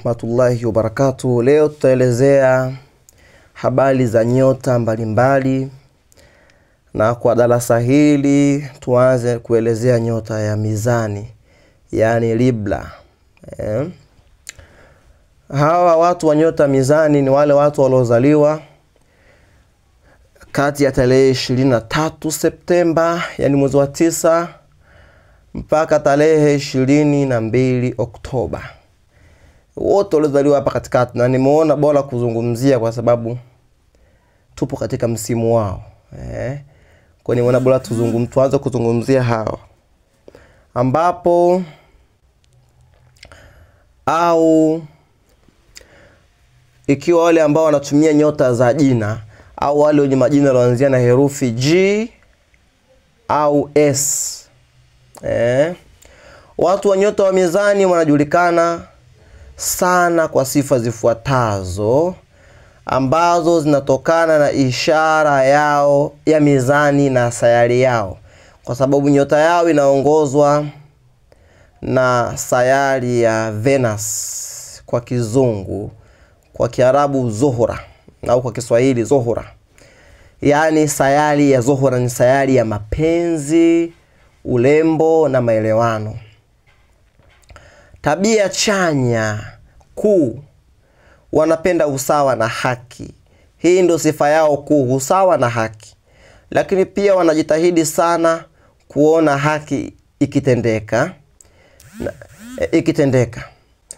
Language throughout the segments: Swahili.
Rahmatullahi wa barakatuh. Leo tutaelezea habari za nyota mbalimbali, na kwa darasa hili tuanze kuelezea nyota ya Mizani, yani Libra. Hawa watu wa nyota Mizani ni wale watu waliozaliwa kati ya tarehe 23 Septemba, yani mwezi wa 9, mpaka tarehe 22 Oktoba. Wote waliozaliwa hapa katikati, na nimeona bora kuzungumzia kwa sababu tupo katika msimu wao. Kwa nimeona bora tuanze kuzungumzia hawa, ambapo au ikiwa wale ambao wanatumia nyota za jina au wale wenye majina yanayoanzia na herufi G au S. Watu wa nyota wa Mizani wanajulikana sana kwa sifa zifuatazo ambazo zinatokana na ishara yao ya mizani na sayari yao, kwa sababu nyota yao inaongozwa na sayari ya Venus kwa Kizungu, kwa Kiarabu Zuhura, au kwa Kiswahili Zuhura. Yani sayari ya Zuhura ni sayari ya mapenzi, urembo na maelewano. Tabia chanya kuu, wanapenda usawa na haki. Hii ndio sifa yao kuu, usawa na haki. Lakini pia wanajitahidi sana kuona haki ikitendeka.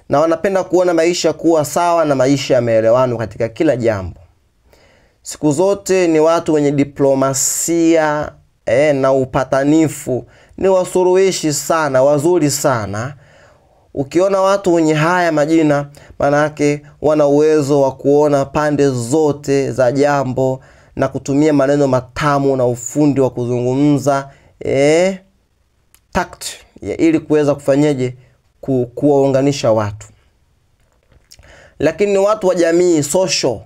Na wanapenda kuona maisha kuwa sawa na maisha ya maelewano katika kila jambo. Siku zote ni watu wenye diplomasia na upatanifu. Ni wasuluhishi sana, wazuri sana. Ukiona watu wenye haya majina, manake wana uwezo wa kuona pande zote za jambo na kutumia maneno matamu na ufundi wa kuzungumza tact ili kuweza kufanyeje kuwaunganisha watu. Lakini watu wa jamii, social,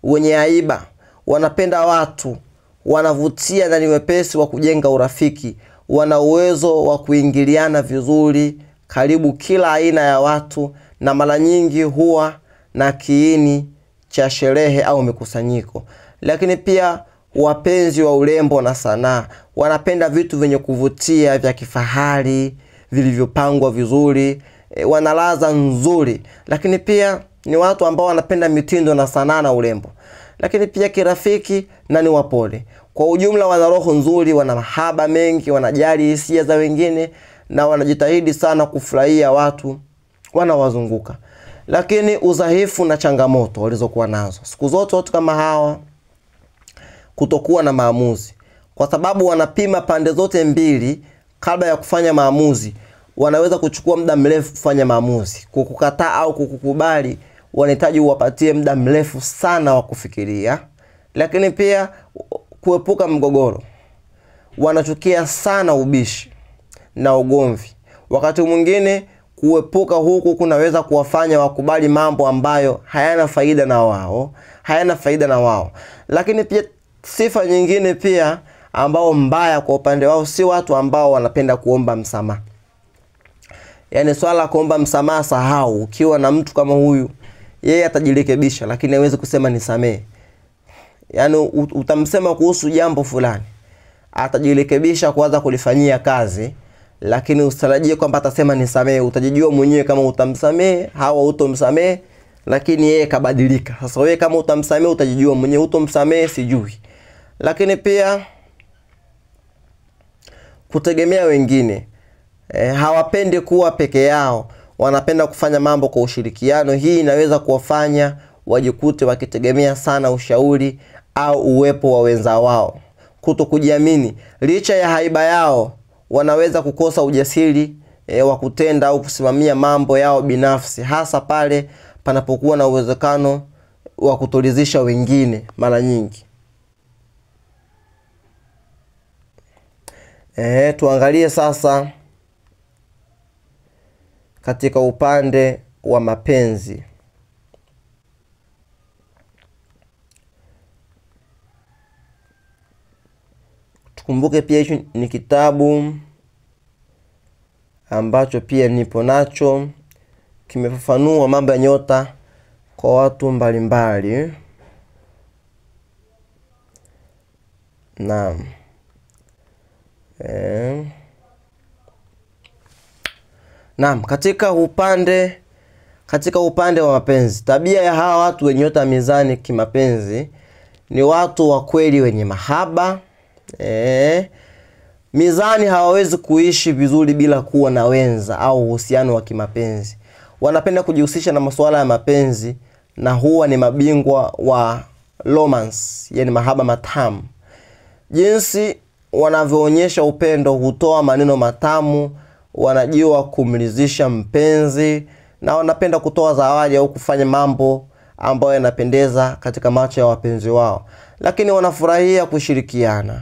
wenye aiba, wanapenda watu, wanavutia na ni wepesi wa kujenga urafiki, wana uwezo wa kuingiliana vizuri karibu kila aina ya watu, na mara nyingi huwa na kiini cha sherehe au mikusanyiko. Lakini pia wapenzi wa urembo na sanaa, wanapenda vitu vyenye kuvutia vya kifahari, vilivyopangwa vizuri, wana ladha nzuri. Lakini pia ni watu ambao wanapenda mitindo na sanaa na urembo. Lakini pia kirafiki na ni wapole. Kwa ujumla wana roho nzuri, wana mahaba mengi, wanajali hisia za wengine, na wanajitahidi sana kufurahia watu wanawazunguka. Lakini udhaifu na changamoto walizokuwa nazo, siku zote watu kama hawa kutokuwa na maamuzi, kwa sababu wanapima pande zote mbili kabla ya kufanya maamuzi. Wanaweza kuchukua muda mrefu kufanya maamuzi. Kukukataa au kukukubali wanahitaji uwapatie muda mrefu sana wa kufikiria. Lakini pia kuepuka mgogoro, wanachukia sana ubishi na ugomvi. Wakati mwingine kuepuka huku kunaweza kuwafanya wakubali mambo ambayo hayana faida na wao. Lakini pia sifa nyingine pia ambao mbaya kwa upande wao, si watu ambao wanapenda kuomba msamaha. Yani swala kuomba msamaha sahau. Ukiwa na mtu kama huyu, yeye atajirekebisha lakini hawezi kusema nisamee. Yani utamsema kuhusu jambo fulani, atajirekebisha kuanza kulifanyia kazi, lakini usitarajie kwamba atasema nisamee. Utajijua mwenyewe kama utamsamee au utomsamee, lakini yeye kabadilika. Sasa wewe kama utamsamee utajijua mwenyewe, utomsamee sijui. Lakini pia kutegemea wengine. Hawapendi kuwa peke yao, wanapenda kufanya mambo kwa ushirikiano. Hii inaweza kuwafanya wajikute wakitegemea sana ushauri au uwepo wa wenza wao. Kutokujiamini, licha ya haiba yao, wanaweza kukosa ujasiri wa kutenda au kusimamia mambo yao binafsi, hasa pale panapokuwa na uwezekano wa kutoridhisha wengine mara nyingi. Tuangalie sasa katika upande wa mapenzi. Tukumbuke pia hicho ni kitabu ambacho pia nipo nacho, kimefafanua mambo ya nyota kwa watu mbalimbali. Naam. Naam, katika upande wa mapenzi, tabia ya hawa watu wenye nyota mizani kimapenzi ni watu wa kweli wenye mahaba. Mizani hawawezi kuishi vizuri bila kuwa na wenza au uhusiano wa kimapenzi. Wanapenda kujihusisha na masuala ya mapenzi na huwa ni mabingwa wa romance, yani mahaba matamu. Jinsi wanavyoonyesha upendo, hutoa maneno matamu, wanajua kumridhisha mpenzi, na wanapenda kutoa zawadi au kufanya mambo ambayo yanapendeza katika macho ya wapenzi wao. Lakini wanafurahia kushirikiana.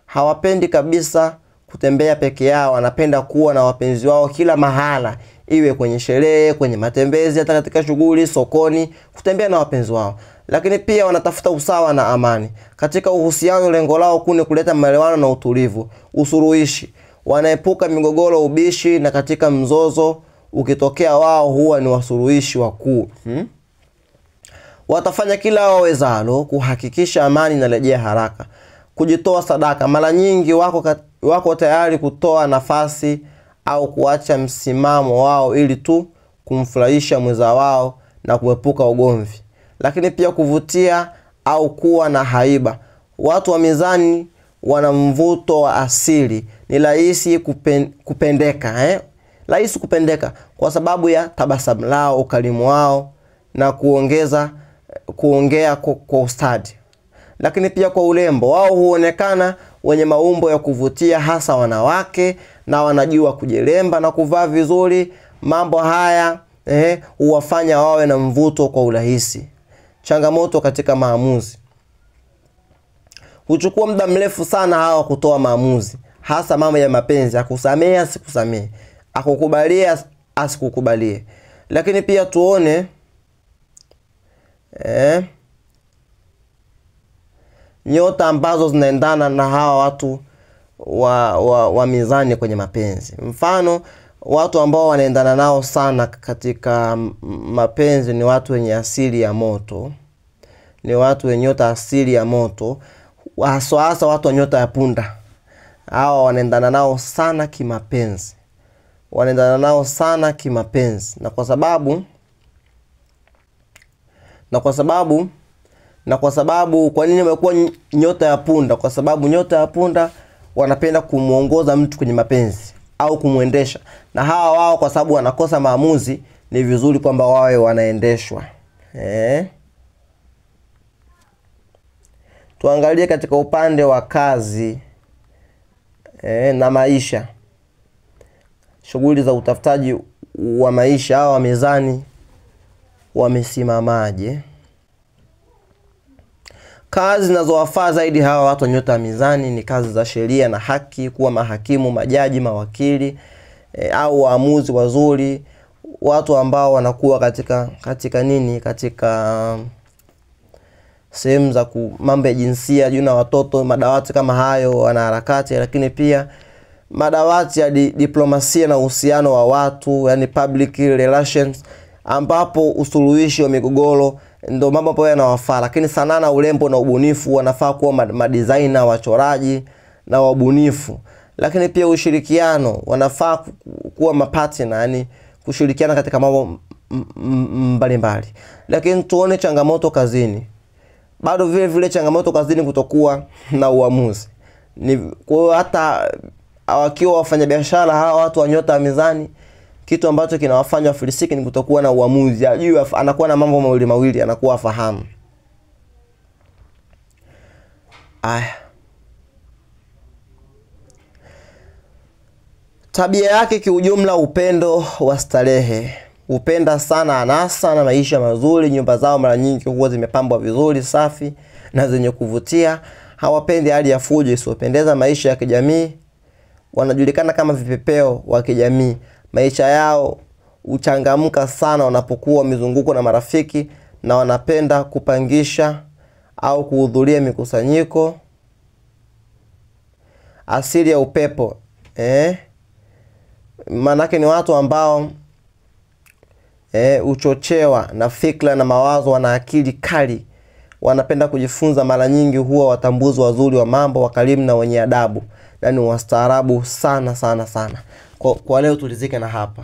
Hawapendi kabisa kutembea peke yao, wanapenda kuwa na wapenzi wao kila mahala, iwe kwenye sherehe, kwenye matembezi, hata katika shughuli, sokoni, kutembea na wapenzi wao. Lakini pia wanatafuta usawa na amani. Katika uhusiano lengo lao kuu ni kuleta maelewano na utulivu, usuluhishi. Wanaepuka migogoro, ubishi, na katika mzozo ukitokea wao huwa ni wasuluhishi wakuu. Watafanya kila wawezalo kuhakikisha amani inarejea haraka. Kujitoa sadaka, mara nyingi wako tayari kutoa nafasi au kuacha msimamo wao ili tu kumfurahisha mwenza wao na kuepuka ugomvi. Lakini pia kuvutia au kuwa na haiba. Watu wa mizani wana mvuto wa asili, ni rahisi kupendeka, rahisi kupendeka kwa sababu ya tabasamu lao, ukarimu wao, na kuongea kwa ustadi. Lakini pia kwa urembo, wao huonekana wenye maumbo ya kuvutia, hasa wanawake, na wanajua kujiremba na kuvaa vizuri. Mambo haya huwafanya wawe na mvuto kwa urahisi. Changamoto katika maamuzi. Huchukua muda mrefu sana hawa kutoa maamuzi, hasa mambo ya mapenzi, akusamehe asikusamehe, akukubalie asikukubalie. Lakini pia tuone nyota ambazo zinaendana na hawa watu wa mizani kwenye mapenzi. Mfano, watu ambao wanaendana nao sana katika mapenzi ni watu wenye asili ya moto. Ni watu wenye nyota asili ya moto, hasa watu wa nyota ya punda. Hawa wanaendana nao sana kimapenzi. Wanaendana nao sana kimapenzi. Na kwa sababu kwa nini wamekuwa nyota ya punda? Kwa sababu nyota ya punda wanapenda kumuongoza mtu kwenye mapenzi au kumuendesha. Na hawa wao kwa sababu wanakosa maamuzi, ni vizuri kwamba wawe wanaendeshwa. Tuangalie katika upande wa kazi na maisha. Shughuli za utafutaji wa maisha, hawa mizani wamesimamaje? Kazi zinazowafaa zaidi hawa watu wa nyota ya mizani ni kazi za sheria na haki, kuwa mahakimu, majaji, mawakili, au waamuzi wazuri. Watu ambao wanakuwa katika sehemu za mambo ya jinsia, juu na watoto, madawati kama hayo, wanaharakati. Lakini pia madawati ya diplomasia na uhusiano wa watu, yani public relations, ambapo usuluhishi wa migogoro ndio mambo ambayo yanawafaa. Lakini sanaa na urembo na ubunifu, wanafaa kuwa madesigner, wachoraji na wabunifu. Lakini pia ushirikiano, wanafaa kuwa mapartner, yani kushirikiana katika mambo mbalimbali. Lakini tuone changamoto kazini. Bado vile changamoto kazini kutokuwa na uamuzi. Kwa hiyo hata wakiwa wafanyabiashara hawa watu wa nyota ya mizani, kitu ambacho kinawafanya wafilisiki ni kutokuwa na uamuzi. Ajue anakuwa na mambo mawili anakuwa afahamu. Tabia yake kiujumla, upendo wa starehe. Upenda sana anasa na maisha mazuri. Nyumba zao mara nyingi huwa zimepambwa vizuri, safi na zenye kuvutia. Hawapendi hali ya fujo isiyopendeza. Maisha ya kijamii, wanajulikana kama vipepeo wa kijamii. Maisha yao uchangamka sana wanapokuwa mizunguko na marafiki, na wanapenda kupangisha au kuhudhuria mikusanyiko. Asili ya upepo, manake ni watu ambao uchochewa na fikra na mawazo, wana akili kali, wanapenda kujifunza, mara nyingi huwa watambuzi wazuri wa mambo, wakarimu na wenye adabu, na ni wastaarabu sana sana sana. Kwa leo tulizike na hapa.